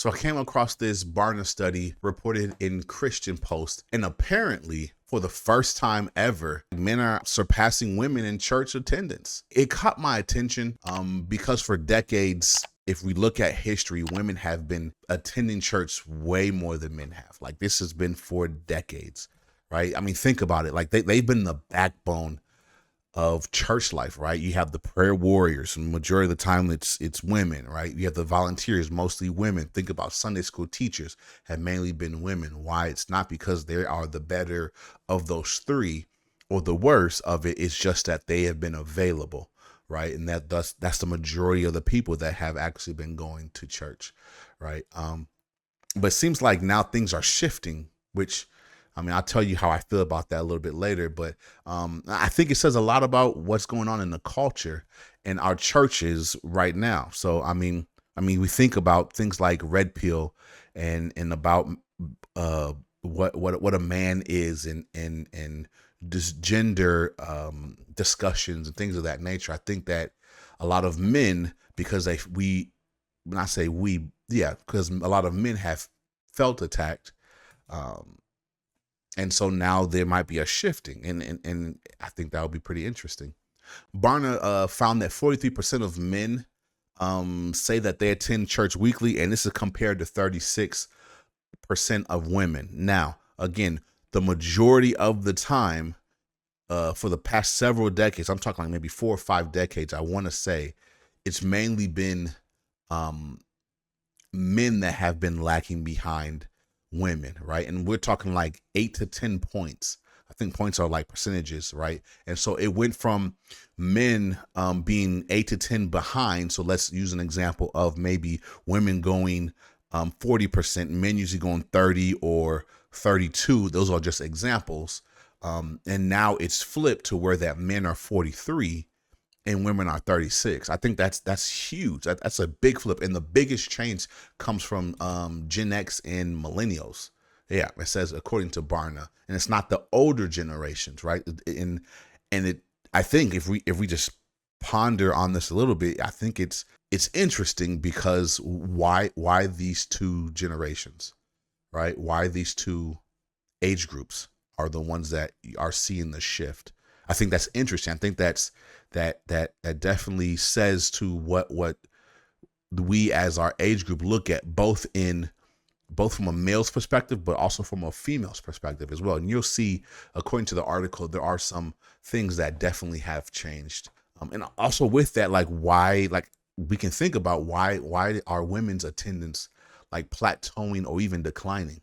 So I came across this Barna study reported in Christian Post, and apparently, for the first time ever, men are surpassing women in church attendance. It caught my attention because for decades, if we look at history, women have been attending church way more than men have. Like, this has been for decades, right? I mean, think about it. Like, they've been the backbone of church life, right? You have the prayer warriors, and majority of the time it's women, right? You have the volunteers, mostly women. Think about Sunday school teachers have mainly been women. Why? It's not because they are the better of those three or the worst of it. It's just that they have been available, right? And that's the majority of the people that have actually been going to church, right? But it seems like now things are shifting, which, I mean, I'll tell you how I feel about that a little bit later, but I think it says a lot about what's going on in the culture and our churches right now. So, I mean, we think about things like red pill and about what a man is and just gender discussions and things of that nature. I think that a lot of men, because when I say we, yeah, because a lot of men have felt attacked. And so now there might be a shifting, and I think that would be pretty interesting. Barna found that 43% of men say that they attend church weekly, and this is compared to 36% of women. Now, again, the majority of the time for the past several decades, I'm talking like maybe 4 or 5 decades, I want to say it's mainly been men that have been lacking behind women, right? And we're talking like 8 to 10 points. I think points are like percentages, right? And so it went from men being 8 to 10 behind. So let's use an example of maybe women going 40%, men usually going 30 or 32. Those are just examples. And now it's flipped to where that men are 43 and women are 36. I think that's huge. That's a big flip. And the biggest change comes from Gen X and millennials. Yeah, it says according to Barna. And it's not the older generations, right? And I think if we just ponder on this a little bit, I think it's interesting because why these two generations, right? Why these two age groups are the ones that are seeing the shift. I think that's interesting. I think that definitely says to what we as our age group look at, both from a male's perspective, but also from a female's perspective as well. And you'll see, according to the article, there are some things that definitely have changed. And also with that, like why, like we can think about why are women's attendance like plateauing or even declining,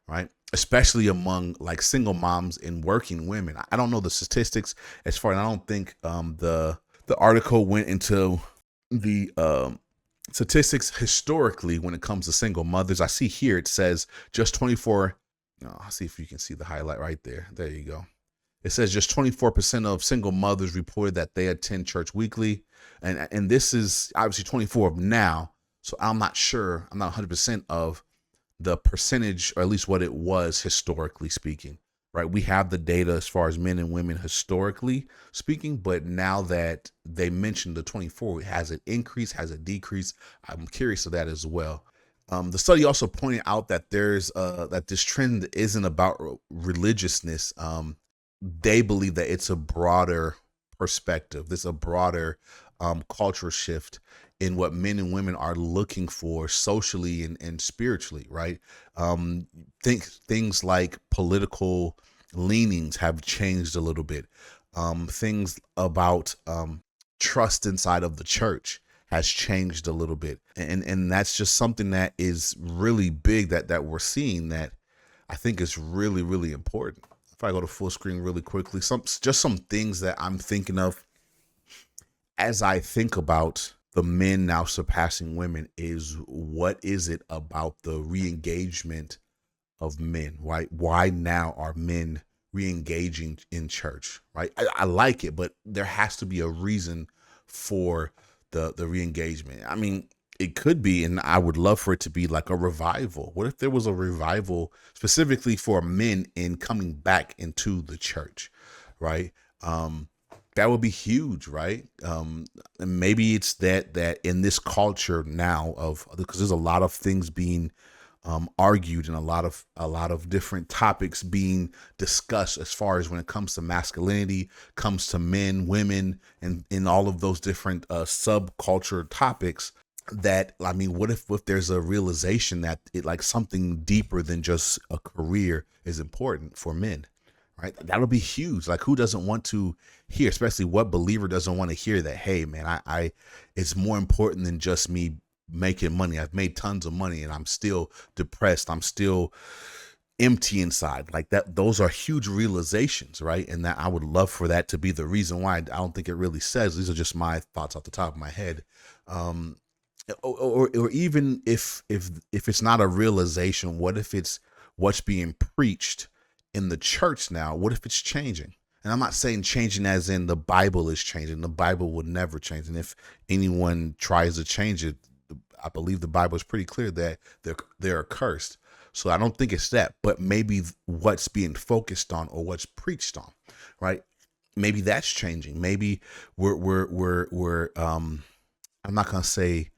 right? Especially among like single moms and working women. I don't know the statistics as far as, I don't think the article went into the statistics historically when it comes to single mothers. I see here it says just 24. I'll see if you can see the highlight right there. There you go. It says just 24% of single mothers reported that they attend church weekly, and this is obviously 24 of now. So I'm not sure. I'm not 100% of the percentage, or at least what it was historically speaking, right? We have the data as far as men and women historically speaking, but now that they mentioned the 24, has it increased? Has it decreased? I'm curious of that as well. The study also pointed out that that this trend isn't about religiousness. They believe that it's a broader perspective. There's a broader cultural shift in what men and women are looking for socially and spiritually, right? Things like political leanings have changed a little bit. Things about trust inside of the church has changed a little bit. And that's just something that is really big that we're seeing, that I think is really, really important. If I go to full screen really quickly, some things that I'm thinking of as I think about the men now surpassing women is, what is it about the re-engagement of men, right? Why now are men re-engaging in church, right? I like it, but there has to be a reason for the re-engagement. I mean, it could be, and I would love for it to be like a revival. What if there was a revival specifically for men in coming back into the church, right? That would be huge, right? And maybe it's that in this culture now of, because there's a lot of things being argued and a lot of different topics being discussed as far as when it comes to masculinity, comes to men, women, and in all of those different subculture topics. That, I mean, what if there's a realization that it, like, something deeper than just a career is important for men, right? That'll be huge. Like, who doesn't want to hear, especially what believer doesn't want to hear that, hey man, I it's more important than just me making money. I've made tons of money and I'm still depressed. I'm still empty inside. Like that, those are huge realizations, right? And that I would love for that to be the reason why. I don't think it really says. These are just my thoughts off the top of my head. Um, or even if it's not a realization, what if it's what's being preached in the church now? What if it's changing? And I'm not saying changing as in the Bible is changing. The Bible would never change. And if anyone tries to change it, I believe the Bible is pretty clear that they're accursed. So I don't think it's that, but maybe what's being focused on or what's preached on, right? Maybe that's changing. Maybe we're I'm not gonna say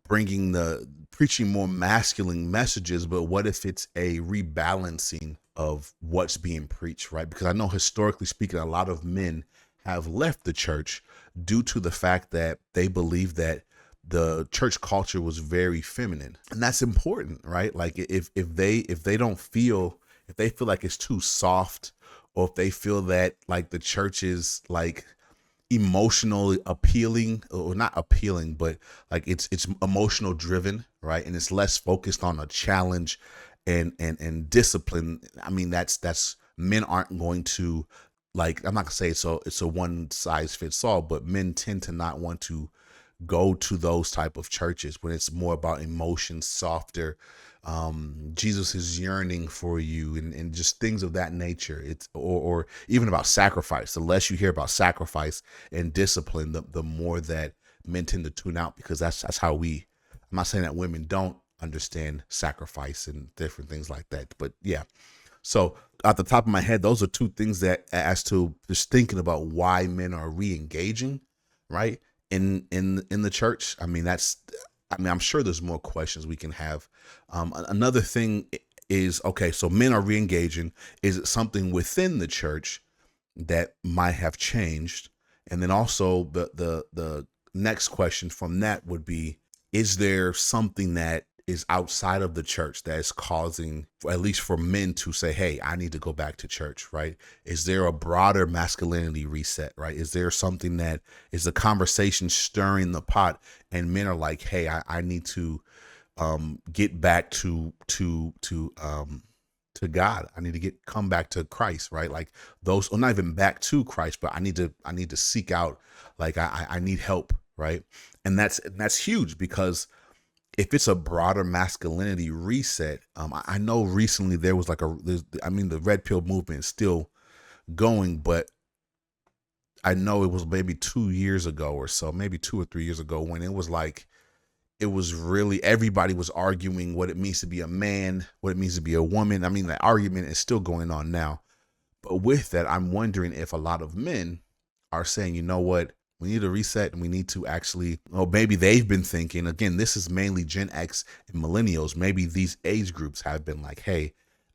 bringing the preaching more masculine messages, but what if it's a rebalancing of what's being preached, right? Because I know historically speaking, a lot of men have left the church due to the fact that they believe that the church culture was very feminine, and that's important, right? Like if they don't feel, if they feel like it's too soft, or if they feel that like the church is like emotionally appealing, or not appealing, but like it's emotional driven, right? And it's less focused on a challenge and discipline. I mean, that's men aren't going to, like, I'm not gonna say it's a one size fits all, but men tend to not want to go to those type of churches when it's more about emotions, softer. Jesus is yearning for you, and just things of that nature. It's or even about sacrifice. The less you hear about sacrifice and discipline, the more that men tend to tune out, because that's how we. I'm not saying that women don't understand sacrifice and different things like that, but yeah. So at the top of my head, those are two things that, as to just thinking about why men are re-engaging, right? In the church. I mean, I'm sure there's more questions we can have. Another thing is, okay, so men are re-engaging. Is it something within the church that might have changed? And then also the next question from that would be, is there something that is outside of the church that is causing, at least for men to say, hey, I need to go back to church, right? Is there a broader masculinity reset, right? Is there something that is a conversation stirring the pot, and men are like, hey, I need to get back to God. I need to come back to Christ, right? Like those, or not even back to Christ, but I need to seek out, like I need help, right? And that's huge, because if it's a broader masculinity reset, I know recently there was like the red pill movement is still going, but I know it was maybe 2 years ago or so, maybe 2 or 3 years ago, when it was like, it was really, everybody was arguing what it means to be a man, what it means to be a woman. I mean, the argument is still going on now. But with that, I'm wondering if a lot of men are saying, you know what, we need to reset, and we need to actually, or maybe they've been thinking, again, this is mainly Gen X and millennials. Maybe these age groups have been like, hey,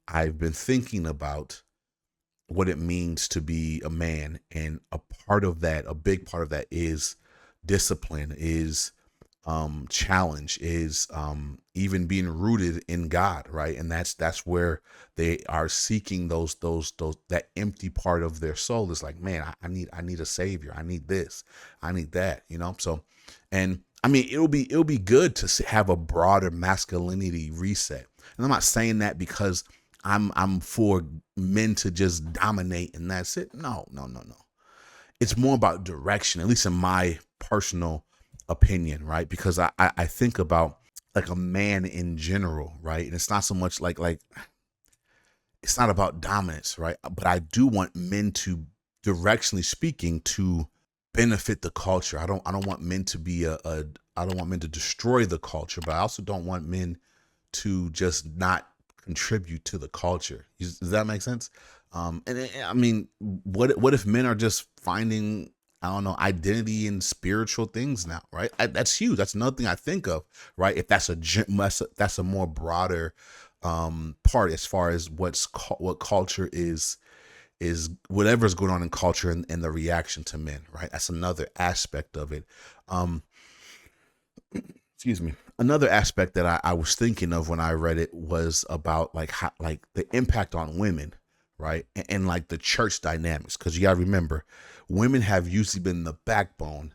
I've been thinking about what it means to be a man. And a part of that, a big part of that is discipline, is challenge, is even being rooted in God, right? And that's where they are seeking those that empty part of their soul is like, man, I need a savior. I need this. I need that, So, and I mean, it'll be good to have a broader masculinity reset. And I'm not saying that because I'm for men to just dominate and that's it. No. It's more about direction, at least in my personal opinion, right? Because I think about like a man in general, right? And it's not so much like it's not about dominance, right? But I do want men to, directionally speaking, to benefit the culture. I don't want men to be I don't want men to destroy the culture, but I also don't want men to just not contribute to the culture. Does that make sense? I mean, what if men are just finding, I don't know, identity in spiritual things now, right? That's huge. That's another thing I think of, right? If that's a more broader part as far as what culture is whatever's going on in culture and the reaction to men, right? That's another aspect of it. Um, excuse me. Another aspect that I was thinking of when I read it was about like how, like the impact on women, right? And like the church dynamics, because you gotta remember, women have usually been the backbone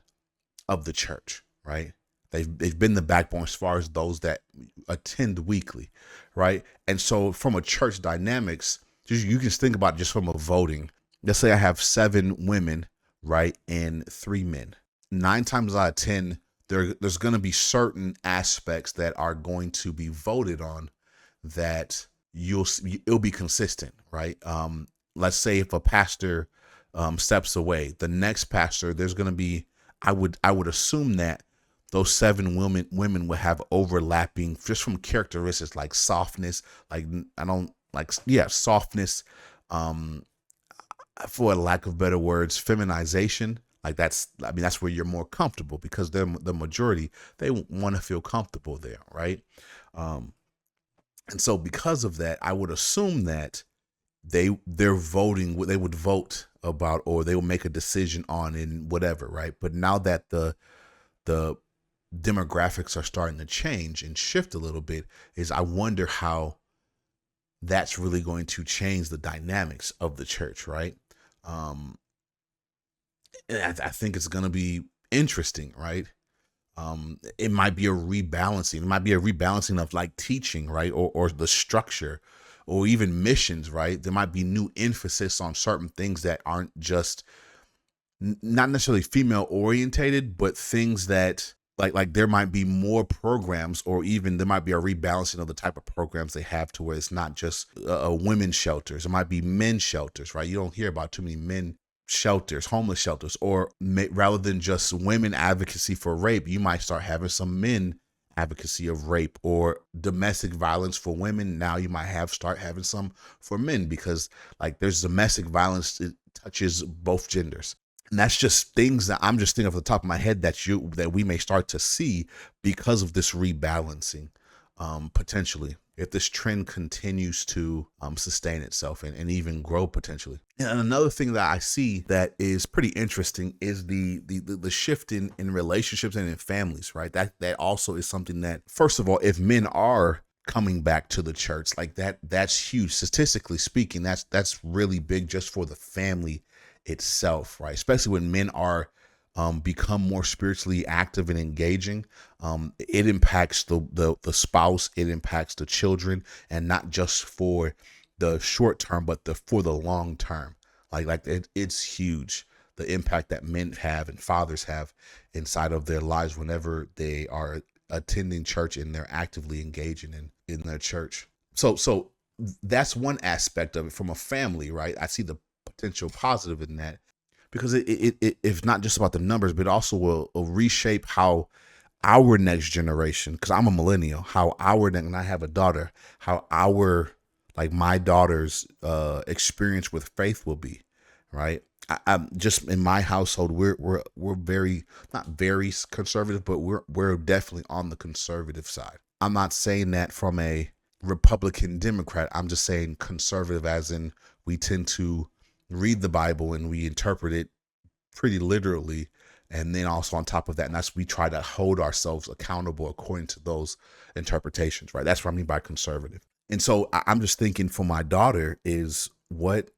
of the church, right? They've been the backbone as far as those that attend weekly, right? And so from a church dynamics, you can think about just from a voting. Let's say I have 7 women, right, and 3 men. 9 times out of 10, there's going to be certain aspects that are going to be voted on that it'll be consistent, right? Let's say if a pastor steps away, the next pastor, there's going to be, I would assume that those 7 women would have overlapping just from characteristics like softness, like I don't like, yeah, softness, um for a lack of better words, feminization. Like that's where you're more comfortable because they're the majority. They want to feel comfortable there, right? Um, and so because of that, I would assume that they're voting. They would vote about, or they will make a decision on in whatever, right? But now that the demographics are starting to change and shift a little bit, is I wonder how that's really going to change the dynamics of the church, right? Um, and I think it's going to be interesting, right? It might be a rebalancing. It might be a rebalancing of like teaching, right, or the structure, or even missions, right? There might be new emphasis on certain things that aren't just not necessarily female orientated, but things that like there might be more programs, or even there might be a rebalancing of the type of programs they have to where it's not just women's shelters. It might be men's shelters, right? You don't hear about too many men shelters, homeless shelters, or rather than just women advocacy for rape, you might start having some men advocacy of rape or domestic violence for women. Now you might start having some for men, because like there's domestic violence, it touches both genders. And that's just things that I'm just thinking off the top of my head that we may start to see because of this rebalancing, potentially, if this trend continues to sustain itself and even grow potentially. And another thing that I see that is pretty interesting is the shift in relationships and in families, right? That also is something that, first of all, if men are coming back to the church, like that's huge. Statistically speaking, that's really big just for the family itself, right? Especially when men are become more spiritually active and engaging. It impacts the spouse, it impacts the children, and not just for the short term, but for the long term. It's huge, the impact that men have and fathers have inside of their lives whenever they are attending church and they're actively engaging in their church. So that's one aspect of it from a family, right? I see the potential positive in that, because it's not just about the numbers, but also will reshape how our next generation, because I'm a millennial, how and I have a daughter, how my daughter's experience with faith will be, right? I'm just in my household, we're very, not very conservative, but we're definitely on the conservative side. I'm not saying that from a Republican Democrat. I'm just saying conservative as in we tend to read the Bible and we interpret it pretty literally. And then also on top of that, and that's, we try to hold ourselves accountable according to those interpretations, right? That's what I mean by conservative. And so I'm just thinking for my daughter is what,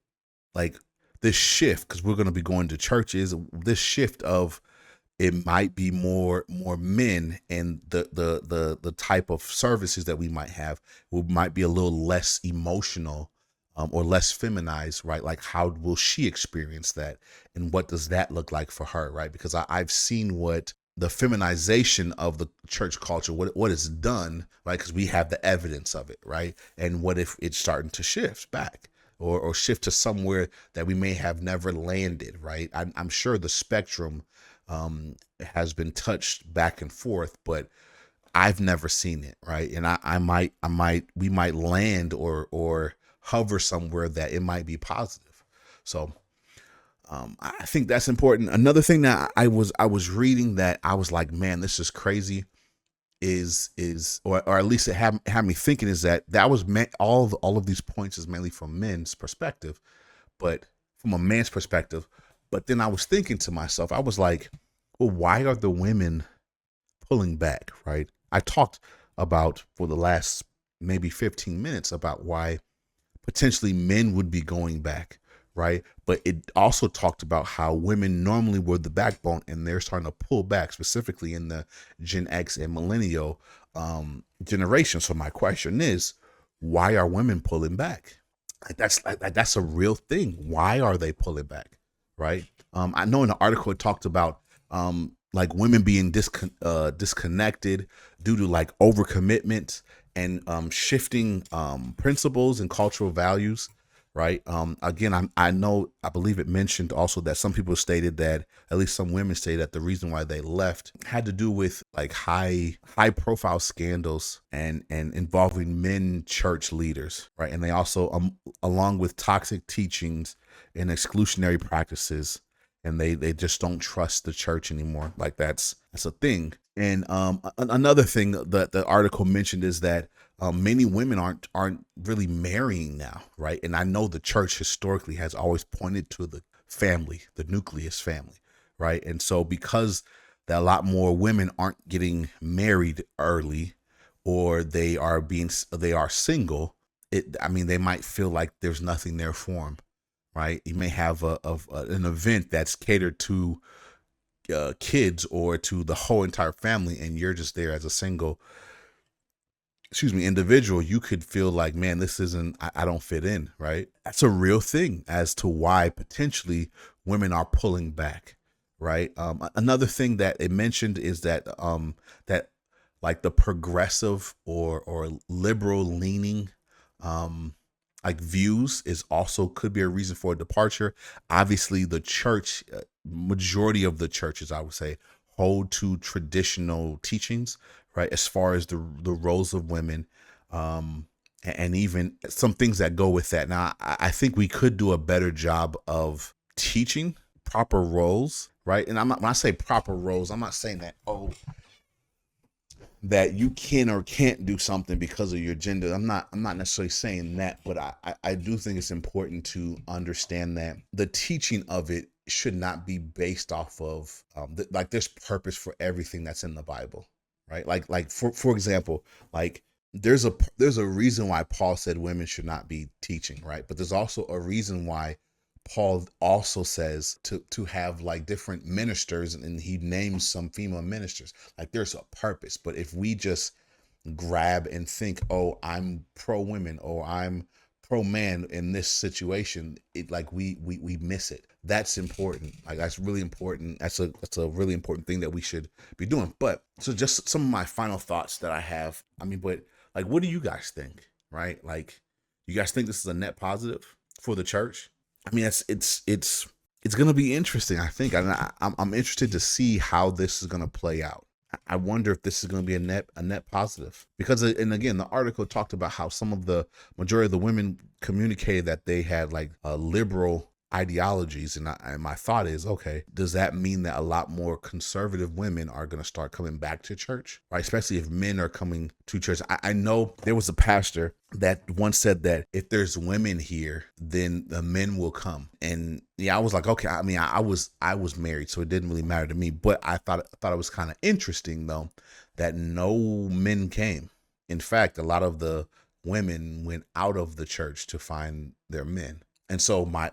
like this shift, because we're going to be going to churches, this shift of, it might be more men, and the type of services that we might have might be a little less emotional, or less feminized, right? Like how will she experience that, and what does that look like for her, right? Because I've seen what the feminization of the church culture, what it's done, right? Because we have the evidence of it, right? And what if it's starting to shift back, or shift to somewhere that we may have never landed, right? I'm sure the spectrum has been touched back and forth, but I've never seen it, right? And we might land or hover somewhere that it might be positive. So I think that's important. Another thing that I was reading that I was like, man, this is crazy. Or at least it had me thinking is that was meant all of these points is mainly from men's perspective, but from a man's perspective. But then I was thinking to myself, I was like, well, why are the women pulling back, right? I talked about for the last maybe 15 minutes about why potentially men would be going back, right? But it also talked about how women normally were the backbone and they're starting to pull back, specifically in the Gen X and millennial generation. So my question is, why are women pulling back? That's a real thing. Why are they pulling back, right? I know in the article it talked about like women being disconnected due to like overcommitment and shifting principles and cultural values, right? Again, I believe it mentioned also that some people stated that, at least some women say that the reason why they left had to do with like high profile scandals and involving men church leaders, right? And they also along with toxic teachings and exclusionary practices, and they just don't trust the church anymore. Like that's a thing. And another thing that the article mentioned is that many women aren't really marrying now, right? And I know the church historically has always pointed to the family, the nucleus family, right? And so because that a lot more women aren't getting married early, or they are single, I mean, they might feel like there's nothing there for them, right? You may have an event that's catered to kids or to the whole entire family, and you're just there as a single, individual. You could feel like, man, this isn't, I don't fit in, right? That's a real thing as to why potentially women are pulling back, right? Another thing that it mentioned is that like the progressive or liberal leaning like views is also could be a reason for a departure. Obviously the church, majority of the churches, I would say, hold to traditional teachings, right, as far as the roles of women, and even some things that go with that. Now I think we could do a better job of teaching proper roles, right? And when I say proper roles, I'm not saying that, oh, that you can or can't do something because of your gender. I'm not necessarily saying that, but I do think it's important to understand that the teaching of it should not be based off of like there's purpose for everything that's in the Bible, right? Like for example, like there's a reason why Paul said women should not be teaching, right? But there's also a reason why Paul also says to have like different ministers, and he names some female ministers. Like there's a purpose. But if we just grab and think, oh, I'm pro women or I'm pro man in this situation, it like we miss it. That's important. Like that's really important. That's a really important thing that we should be doing. But so just some of my final thoughts that I have. I mean, but like, what do you guys think? Right? Like, you guys think this is a net positive for the church? I mean, it's going to be interesting. I think I'm interested to see how this is going to play out. I wonder if this is going to be a net positive, because, and again, the article talked about how some of the majority of the women communicated that they had like liberal ideologies, and my thought is, okay, does that mean that a lot more conservative women are going to start coming back to church, right? Especially if men are coming to church. I know there was a pastor that once said that if there's women here, then the men will come. And yeah, I was like, okay. I mean, I was married, so it didn't really matter to me. But I thought it was kind of interesting though that no men came. In fact, a lot of the women went out of the church to find their men. And so my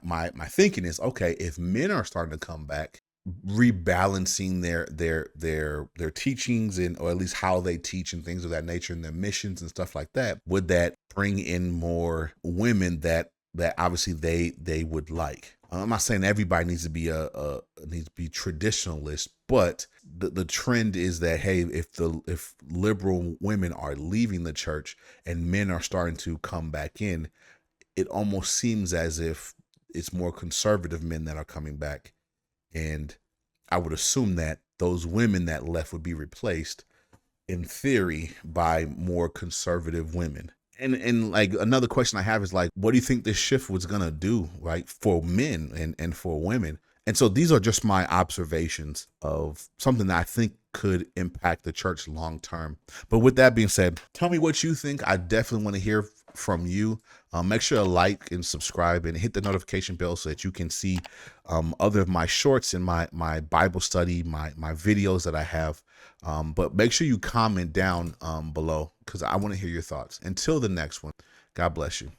thinking is, okay, if men are starting to come back, rebalancing their teachings, and or at least how they teach and things of that nature, and their missions and stuff like that, would that bring in more women that obviously they would like? I'm not saying everybody needs to be traditionalist, but the trend is that, hey, if liberal women are leaving the church and men are starting to come back in, it almost seems as if it's more conservative men that are coming back. And I would assume that those women that left would be replaced, in theory, by more conservative women. And like another question I have is like, what do you think this shift was gonna do, right, for men and for women? And so these are just my observations of something that I think could impact the church long term. But with that being said, tell me what you think. I definitely want to hear from you. Make sure to like and subscribe and hit the notification bell so that you can see other of my shorts and my Bible study, my videos that I have. But make sure you comment down below because I want to hear your thoughts. Until the next one, God bless you.